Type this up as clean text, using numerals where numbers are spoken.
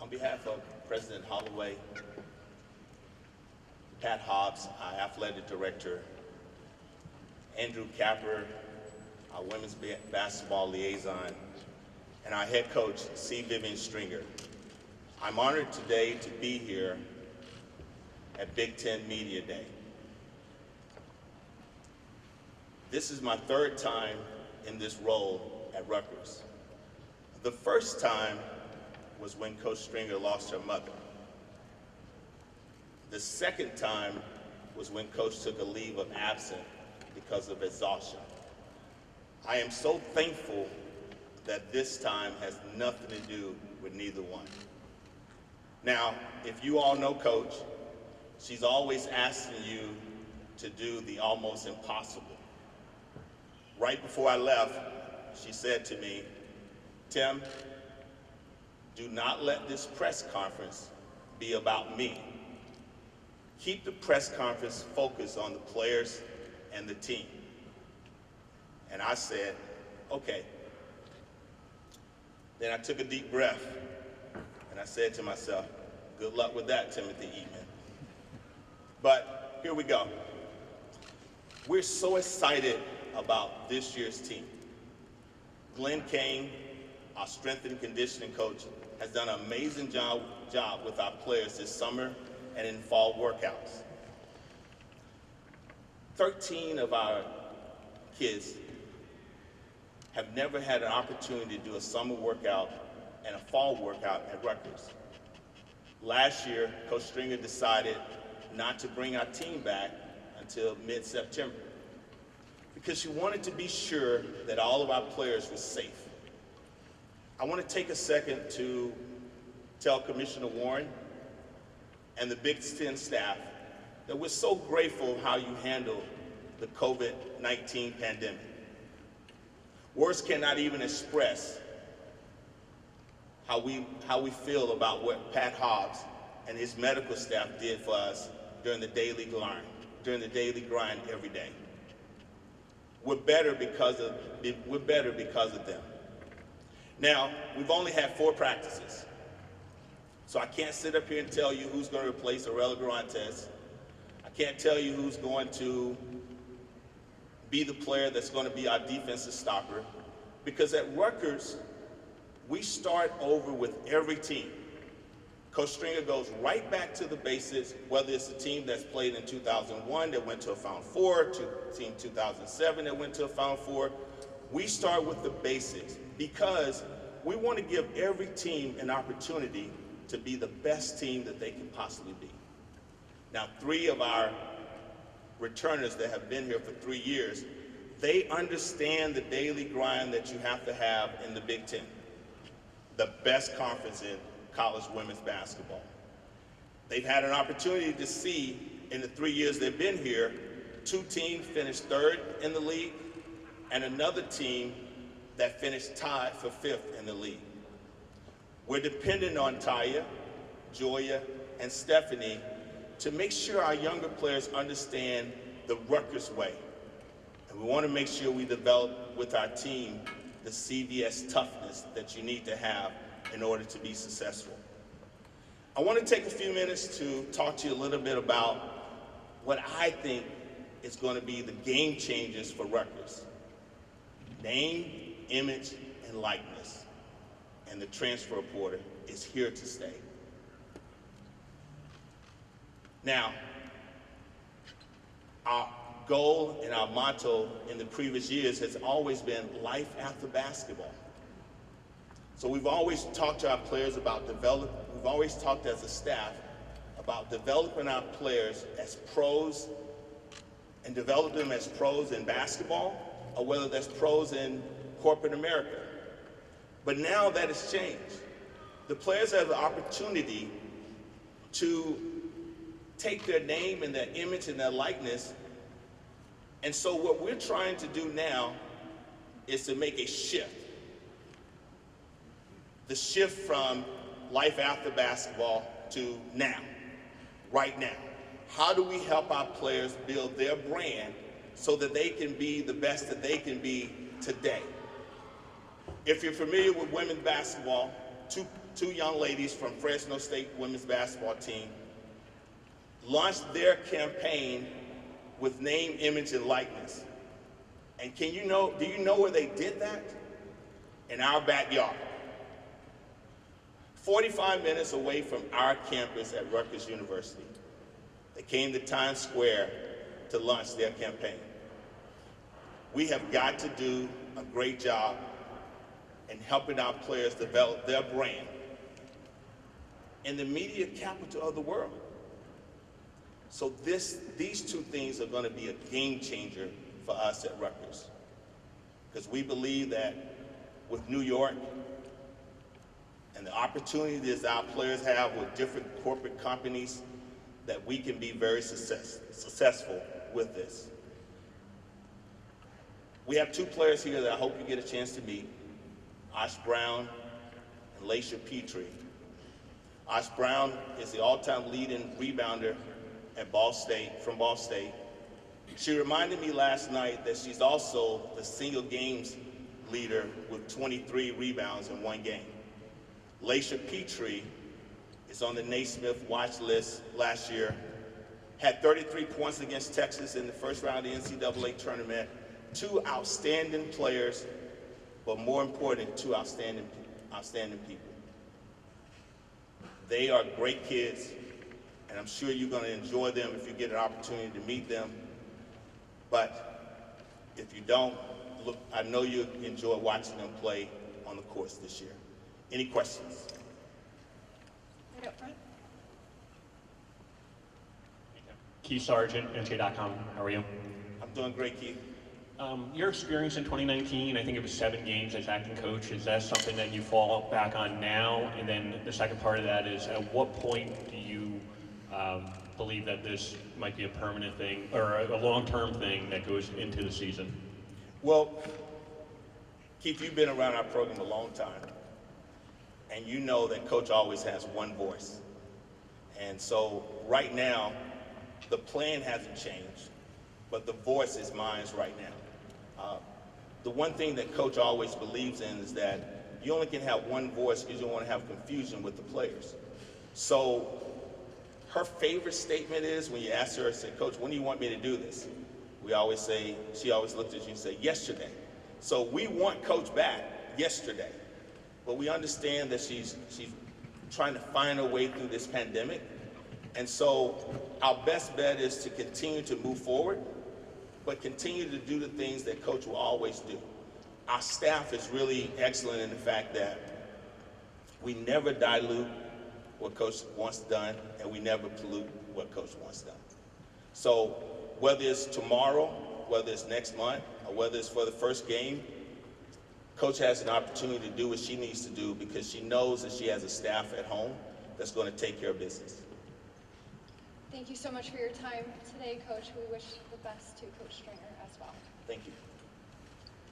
On behalf of President Holloway, Pat Hobbs, our athletic director, Andrew Capper, our women's basketball liaison, and our head coach, C. Vivian Stringer, I'm honored today to be here at Big Ten Media Day. This is my third time in this role at Rutgers. The first time was when Coach Stringer lost her mother. The second time was when Coach took a leave of absence because of exhaustion. I am so thankful that this time has nothing to do with neither one. Now, if you all know Coach, she's always asking you to do the almost impossible. Right before I left, she said to me, "Tim, do not let this press conference be about me. Keep the press conference focused on the players and the team." And I said, okay. Then I took a deep breath and I said to myself, good luck with that, Timothy Eatman. But here we go. We're so excited about this year's team. Glenn Kane, our strength and conditioning coach, has done an amazing job with our players this summer and in fall workouts. 13 of our kids have never had an opportunity to do a summer workout and a fall workout at Rutgers. Last year, Coach Stringer decided not to bring our team back until mid-September because she wanted to be sure that all of our players were safe. I want to take a second to tell Commissioner Warren and the Big Ten staff that we're so grateful how you handle the COVID-19 pandemic. Words cannot even express how we feel about what Pat Hobbs and his medical staff did for us during the daily grind every day. We're better because of them. Now, we've only had 4 practices, so I can't sit up here and tell you who's going to replace Aurelia Garantes. I can't tell you who's going to be the player that's going to be our defensive stopper, because at Rutgers, we start over with every team. Coach Stringer goes right back to the basics, whether it's a team that's played in 2001 that went to a Final Four, to team 2007 that went to a Final Four. We start with the basics because we want to give every team an opportunity to be the best team that they can possibly be. Now, 3 of our returners that have been here for 3 years, they understand the daily grind that you have to have in the Big Ten, the best conference in college women's basketball. They've had an opportunity to see in the 3 years they've been here, 2 teams finish 3rd in the league and another team that finished tied for 5th in the league. We're dependent on Taya, Joya, and Stephanie to make sure our younger players understand the Rutgers way. And we want to make sure we develop with our team the CVS toughness that you need to have in order to be successful. I want to take a few minutes to talk to you a little bit about what I think is going to be the game changers for Rutgers. Name, image, and likeness. And the transfer portal is here to stay. Now, our goal and our motto in the previous years has always been life after basketball. So we've always talked to our players about we've always talked as a staff about developing our players as pros and develop them as pros in basketball, or whether that's pros in corporate America. But now that has changed. The players have the opportunity to take their name and their image and their likeness. And so what we're trying to do now is to make a shift. The shift from life after basketball to now, right now. How do we help our players build their brand so that they can be the best that they can be today? If you're familiar with women's basketball, two young ladies from Fresno State women's basketball team launched their campaign with name, image, and likeness. And do you know where they did that? In our backyard. 45 minutes away from our campus at Rutgers University. They came to Times Square to launch their campaign. We have got to do a great job in helping our players develop their brand in the media capital of the world. So these two things are going to be a game changer for us at Rutgers, because we believe that with New York and the opportunities our players have with different corporate companies, that we can be very successful with this. We have two players here that I hope you get a chance to meet, Osh Brown and Laisha Petrie. Osh Brown is the all-time leading rebounder at Ball State, from Ball State. She reminded me last night that she's also the single games leader with 23 rebounds in one game. Laisha Petrie is on the Naismith watch list last year, had 33 points against Texas in the first round of the NCAA tournament. Two outstanding players, but more important, two outstanding people. They are great kids, and I'm sure you're going to enjoy them if you get an opportunity to meet them. But if you don't, look, I know you enjoy watching them play on the course this year. Any questions? Right up front. Keith Sargent, NJ.com. How are you? I'm doing great, Keith. Your experience in 2019, I think it was 7 games as acting coach. Is that something that you fall back on now? And then the second part of that is, at what point do you believe that this might be a permanent thing or a long-term thing that goes into the season? Well, Keith, you've been around our program a long time, and you know that Coach always has one voice. And so right now, the plan hasn't changed, but the voice is mine right now. The one thing that Coach always believes in is that you only can have one voice because you don't want to have confusion with the players. So her favorite statement is when you ask her, say, Coach, when do you want me to do this? We always say, she always looks at you and say, yesterday. So we want Coach back yesterday, but we understand that she's trying to find her way through this pandemic. And so our best bet is to continue to move forward, but continue to do the things that Coach will always do. Our staff is really excellent in the fact that we never dilute what Coach wants done, and we never pollute what Coach wants done. So whether it's tomorrow, whether it's next month, or whether it's for the first game, Coach has an opportunity to do what she needs to do because she knows that she has a staff at home that's going to take care of business. Thank you so much for your time today, Coach. We wish the best to Coach Stringer as well. Thank you.